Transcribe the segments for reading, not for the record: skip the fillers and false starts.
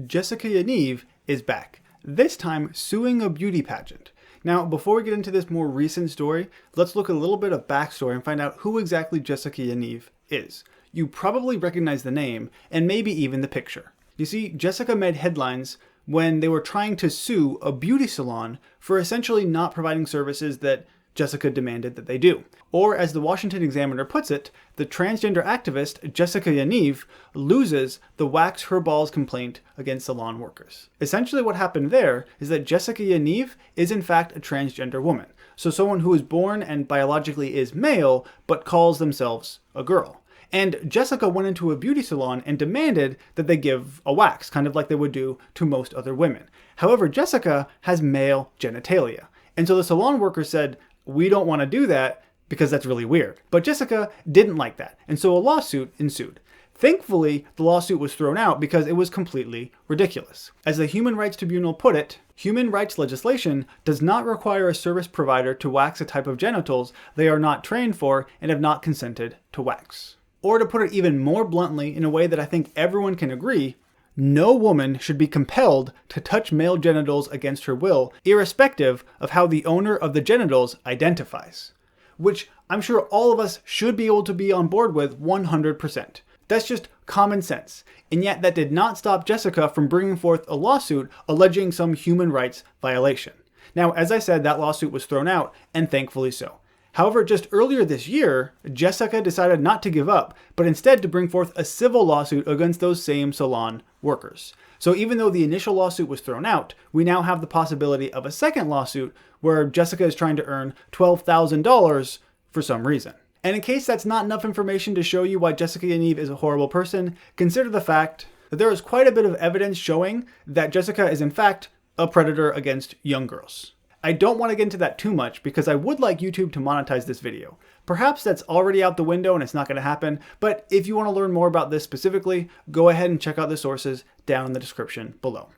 Jessica Yaniv is back, this time suing a beauty pageant. Now, before we get into this more recent story, let's look at a little bit of backstory and find out who exactly Jessica Yaniv is. You probably recognize the name, and maybe even the picture. You see, Jessica made headlines when they were trying to sue a beauty salon for essentially not providing services that Jessica demanded that they do. Or as the Washington Examiner puts it, the transgender activist Jessica Yaniv loses the wax her balls complaint against salon workers. Essentially what happened there is that Jessica Yaniv is in fact a transgender woman. So someone who is born and biologically is male, but calls themselves a girl. And Jessica went into a beauty salon and demanded that they give a wax, kind of like they would do to most other women. However, Jessica has male genitalia. And so the salon worker said, "We don't want to do that because that's really weird." But Jessica didn't like that, and so a lawsuit ensued. Thankfully, the lawsuit was thrown out because it was completely ridiculous. As the Human Rights Tribunal put it, human rights legislation does not require a service provider to wax a type of genitals they are not trained for and have not consented to wax. Or to put it even more bluntly, in a way that I think everyone can agree, no woman should be compelled to touch male genitals against her will, irrespective of how the owner of the genitals identifies. Which I'm sure all of us should be able to be on board with 100%. That's just common sense. And yet that did not stop Jessica from bringing forth a lawsuit alleging some human rights violation. Now, as I said, that lawsuit was thrown out, and thankfully so. However, just earlier this year, Jessica decided not to give up, but instead to bring forth a civil lawsuit against those same salon workers. So even though the initial lawsuit was thrown out, we now have the possibility of a second lawsuit where Jessica is trying to earn $12,000 for some reason. And in case that's not enough information to show you why Jessica Yaniv is a horrible person, consider the fact that there is quite a bit of evidence showing that Jessica is in fact a predator against young girls. I don't want to get into that too much because I would like YouTube to monetize this video. Perhaps that's already out the window and it's not going to happen, but if you want to learn more about this specifically, go ahead and check out the sources down in the description below.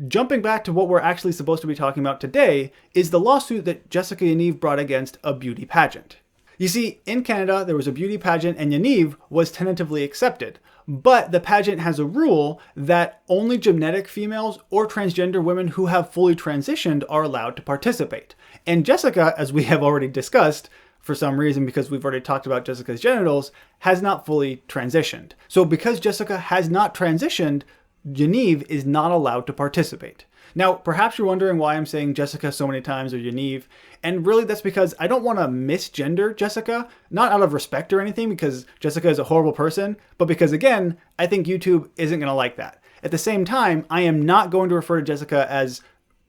Jumping back to what we're actually supposed to be talking about today is the lawsuit that Jessica Yaniv brought against a beauty pageant. You see, in Canada, there was a beauty pageant and Yaniv was tentatively accepted. But the pageant has a rule that only genetic females or transgender women who have fully transitioned are allowed to participate. And Jessica, as we have already discussed, for some reason because we've already talked about Jessica's genitals, has not fully transitioned. So because Jessica has not transitioned, Yaniv is not allowed to participate. Now, perhaps you're wondering why I'm saying Jessica so many times or Yaniv, and really that's because I don't want to misgender Jessica, not out of respect or anything because Jessica is a horrible person, but because again, I think YouTube isn't going to like that. At the same time, I am not going to refer to Jessica as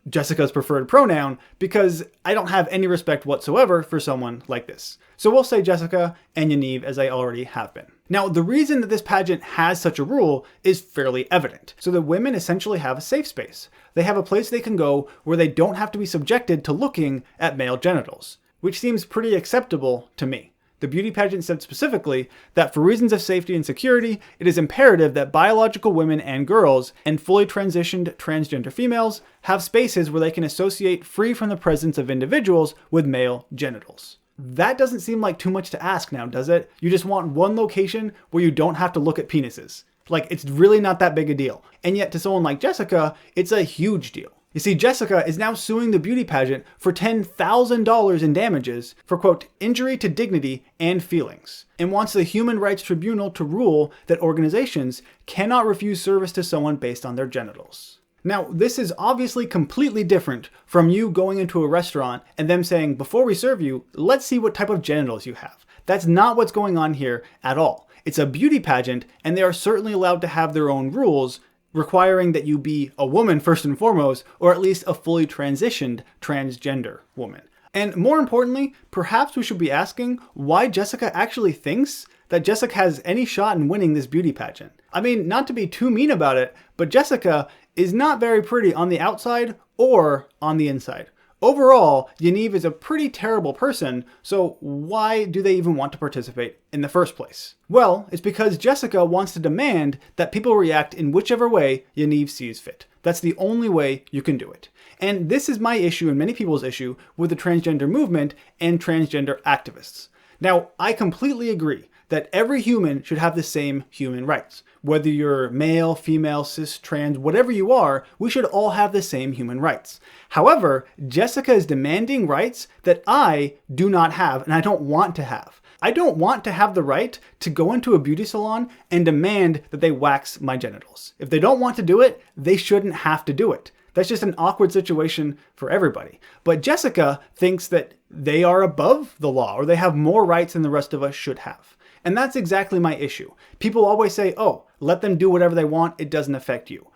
Jessica's preferred pronoun because I don't have any respect whatsoever for someone like this. So we'll say Jessica and Yaniv as I already have been. Now, the reason that this pageant has such a rule is fairly evident. So the women essentially have a safe space. They have a place they can go where they don't have to be subjected to looking at male genitals, which seems pretty acceptable to me. The beauty pageant said specifically that for reasons of safety and security, it is imperative that biological women and girls and fully transitioned transgender females have spaces where they can associate free from the presence of individuals with male genitals. That doesn't seem like too much to ask now, does it? You just want one location where you don't have to look at penises. Like, it's really not that big a deal. And yet to someone like Jessica, it's a huge deal. You see, Jessica is now suing the beauty pageant for $10,000 in damages for, quote, injury to dignity and feelings, and wants the Human Rights Tribunal to rule that organizations cannot refuse service to someone based on their genitals. Now, this is obviously completely different from you going into a restaurant and them saying, before we serve you, let's see what type of genitals you have. That's not what's going on here at all. It's a beauty pageant, and they are certainly allowed to have their own rules, requiring that you be a woman first and foremost, or at least a fully transitioned transgender woman. And more importantly, perhaps we should be asking why Jessica actually thinks that Jessica has any shot in winning this beauty pageant. I mean, not to be too mean about it, but Jessica is not very pretty on the outside or on the inside. Overall, Yaniv is a pretty terrible person, so why do they even want to participate in the first place? Well, it's because Jessica wants to demand that people react in whichever way Yaniv sees fit. That's the only way you can do it. And this is my issue and many people's issue with the transgender movement and transgender activists. Now, I completely agree that that every human should have the same human rights. Whether you're male, female, cis, trans, whatever you are, we should all have the same human rights. However, Jessica is demanding rights that I do not have and I don't want to have. I don't want to have the right to go into a beauty salon and demand that they wax my genitals. If they don't want to do it, they shouldn't have to do it. That's just an awkward situation for everybody. But Jessica thinks that they are above the law or they have more rights than the rest of us should have. And that's exactly my issue. People always say, oh, let them do whatever they want, it doesn't affect you.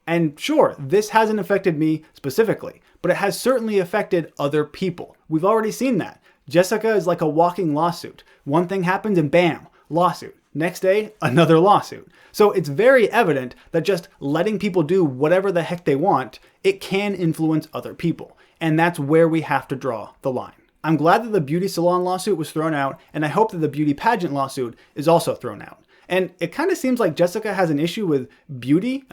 And sure, this hasn't affected me specifically, but it has certainly affected other people. We've already seen that. Jessica is like a walking lawsuit. One thing happens and bam, lawsuit. Next day, another lawsuit. So it's very evident that just letting people do whatever the heck they want, it can influence other people. And that's where we have to draw the line. I'm glad that the beauty salon lawsuit was thrown out, and I hope that the beauty pageant lawsuit is also thrown out. And it kind of seems like Jessica has an issue with beauty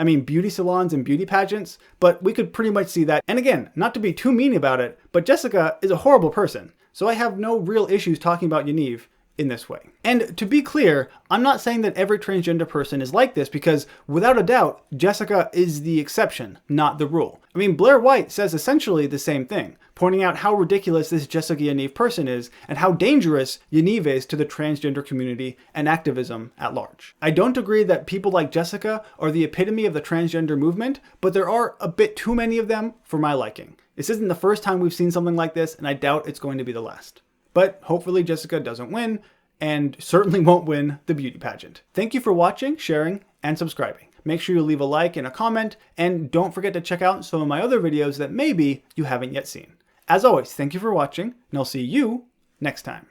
salons and beauty pageants, but we could pretty much see that. And again, not to be too mean about it, but Jessica is a horrible person. So I have no real issues talking about Yaniv in this way. And to be clear, I'm not saying that every transgender person is like this because without a doubt, Jessica is the exception, not the rule. I mean, Blaire White says essentially the same thing, pointing out how ridiculous this Jessica Yaniv person is and how dangerous Yaniv is to the transgender community and activism at large. I don't agree that people like Jessica are the epitome of the transgender movement, but there are a bit too many of them for my liking. This isn't the first time we've seen something like this, and I doubt it's going to be the last. But hopefully Jessica doesn't win, and certainly won't win the beauty pageant. Thank you for watching, sharing, and subscribing. Make sure you leave a like and a comment, and don't forget to check out some of my other videos that maybe you haven't yet seen. As always, thank you for watching, and I'll see you next time.